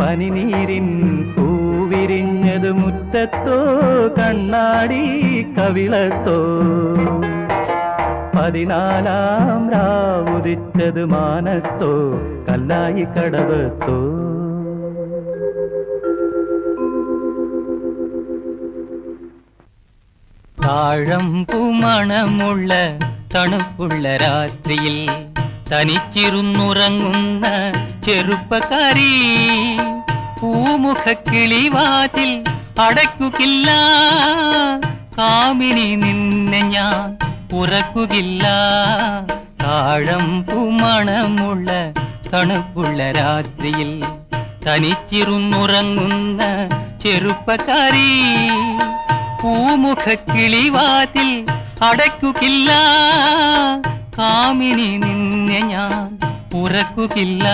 പനിനീരിൻ പൂവിരിഞ്ഞത് മുറ്റത്തോ കണ്ണാടി കവിളത്തോ 14-ാം രാവുദിച്ചത് മാനത്തോ കല്ലായി കടവത്തോ താഴമ്പൂമണമുള്ള തണുപ്പുള്ള രാത്രിയിൽ തനിച്ചിരുന്നുറങ്ങുന്ന ചെറുപ്പക്കാരി പൂമുഖക്കിളിവാതിൽ അടയ്ക്കുകയില്ല കാമിനി നിന്നെ ഞാൻ ഉറക്കുകയില്ല താഴമ്പൂമണമുള്ള തണുപ്പുള്ള രാത്രിയിൽ തനിച്ചിരുന്നുറങ്ങുന്ന ചെറുപ്പക്കാരി പൂമുഖക്കിളിവാതിൽ അടയ്ക്കുകയില്ല കാമിനി നിന്നെ ഞാൻ ഉറക്കുകയില്ല